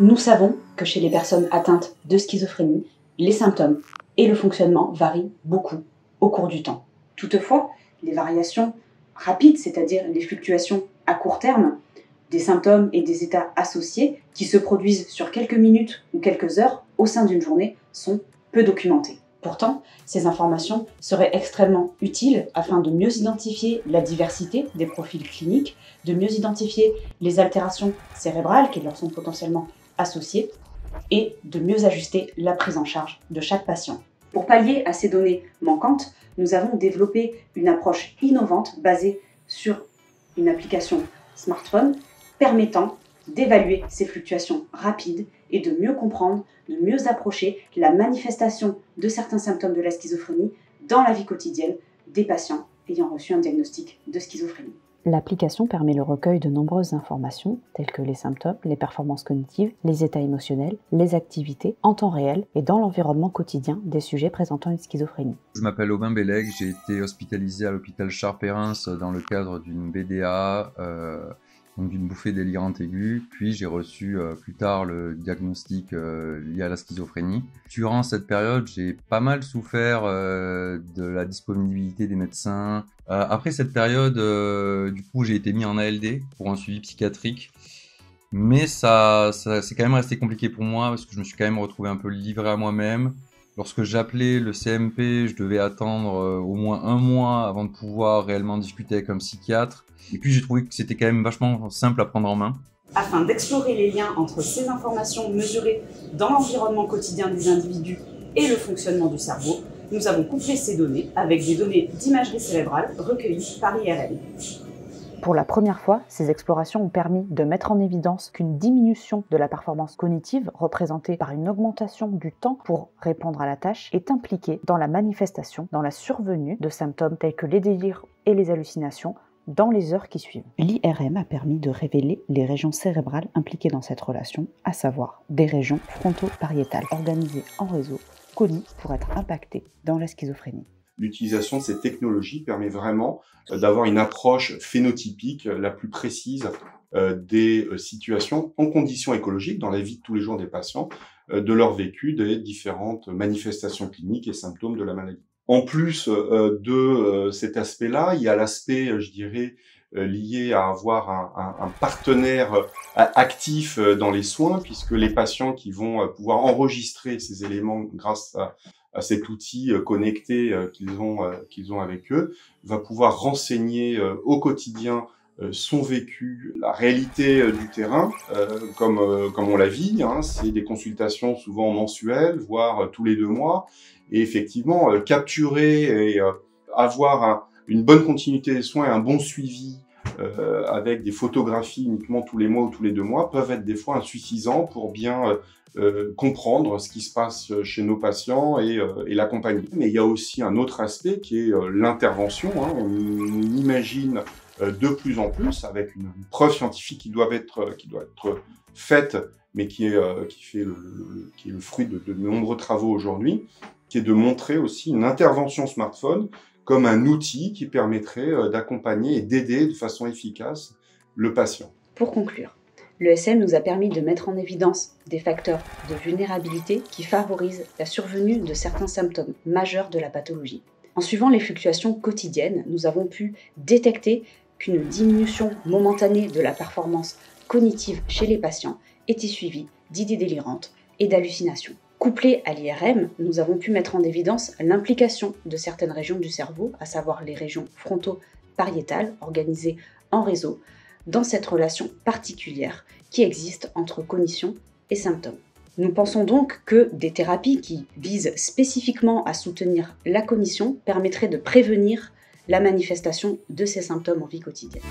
Nous savons que chez les personnes atteintes de schizophrénie, les symptômes et le fonctionnement varient beaucoup au cours du temps. Toutefois, les variations rapides, c'est-à-dire les fluctuations à court terme, des symptômes et des états associés qui se produisent sur quelques minutes ou quelques heures au sein d'une journée sont peu documentées. Pourtant, ces informations seraient extrêmement utiles afin de mieux identifier la diversité des profils cliniques, de mieux identifier les altérations cérébrales qui leur sont potentiellement associées et de mieux ajuster la prise en charge de chaque patient. Pour pallier à ces données manquantes, nous avons développé une approche innovante basée sur une application smartphone permettant d'évaluer ces fluctuations rapides et de mieux comprendre, de mieux approcher la manifestation de certains symptômes de la schizophrénie dans la vie quotidienne des patients ayant reçu un diagnostic de schizophrénie. L'application permet le recueil de nombreuses informations, telles que les symptômes, les performances cognitives, les états émotionnels, les activités, en temps réel et dans l'environnement quotidien des sujets présentant une schizophrénie. Je m'appelle Aubin Bellec, j'ai été hospitalisé à l'hôpital Charles-Perrins dans le cadre d'une BDA, donc d'une bouffée délirante aiguë, puis j'ai reçu plus tard le diagnostic lié à la schizophrénie. Durant cette période, j'ai pas mal souffert de la disponibilité des médecins. Après cette période, du coup, j'ai été mis en ALD pour un suivi psychiatrique. Mais ça c'est quand même resté compliqué pour moi parce que je me suis quand même retrouvé un peu livré à moi-même. Lorsque j'appelais le CMP, je devais attendre au moins 1 mois avant de pouvoir réellement discuter avec un psychiatre. Et puis j'ai trouvé que c'était quand même vachement simple à prendre en main. Afin d'explorer les liens entre ces informations mesurées dans l'environnement quotidien des individus et le fonctionnement du cerveau, nous avons couplé ces données avec des données d'imagerie cérébrale recueillies par IRM. Pour la première fois, ces explorations ont permis de mettre en évidence qu'une diminution de la performance cognitive, représentée par une augmentation du temps pour répondre à la tâche, est impliquée dans la manifestation, dans la survenue de symptômes tels que les délires et les hallucinations dans les heures qui suivent. L'IRM a permis de révéler les régions cérébrales impliquées dans cette relation, à savoir des régions fronto-pariétales organisées en réseau, connues pour être impactées dans la schizophrénie. L'utilisation de ces technologies permet vraiment d'avoir une approche phénotypique la plus précise des situations en conditions écologiques dans la vie de tous les jours des patients, de leur vécu, des différentes manifestations cliniques et symptômes de la maladie. En plus de cet aspect-là, il y a l'aspect, je dirais, lié à avoir un partenaire actif dans les soins, puisque les patients qui vont pouvoir enregistrer ces éléments grâce à cet outil connecté qu'ils ont avec eux, va pouvoir renseigner au quotidien son vécu, la réalité du terrain, comme on la vit. C'est des consultations souvent mensuelles, voire tous les 2 mois. Et effectivement, capturer et avoir une bonne continuité des soins et un bon suivi avec des photographies uniquement tous les mois ou tous les 2 mois peuvent être des fois insuffisants pour bien comprendre ce qui se passe chez nos patients et l'accompagner. Mais il y a aussi un autre aspect qui est l'intervention. On imagine de plus en plus, avec une preuve scientifique qui doit être faite, mais qui est le fruit de nombreux travaux aujourd'hui, qui est de montrer aussi une intervention smartphone comme un outil qui permettrait d'accompagner et d'aider de façon efficace le patient. Pour conclure, l'ESM nous a permis de mettre en évidence des facteurs de vulnérabilité qui favorisent la survenue de certains symptômes majeurs de la pathologie. En suivant les fluctuations quotidiennes, nous avons pu détecter qu'une diminution momentanée de la performance cognitive chez les patients était suivie d'idées délirantes et d'hallucinations. Couplé à l'IRM, nous avons pu mettre en évidence l'implication de certaines régions du cerveau, à savoir les régions fronto-pariétales, organisées en réseau, dans cette relation particulière qui existe entre cognition et symptômes. Nous pensons donc que des thérapies qui visent spécifiquement à soutenir la cognition permettraient de prévenir la manifestation de ces symptômes en vie quotidienne.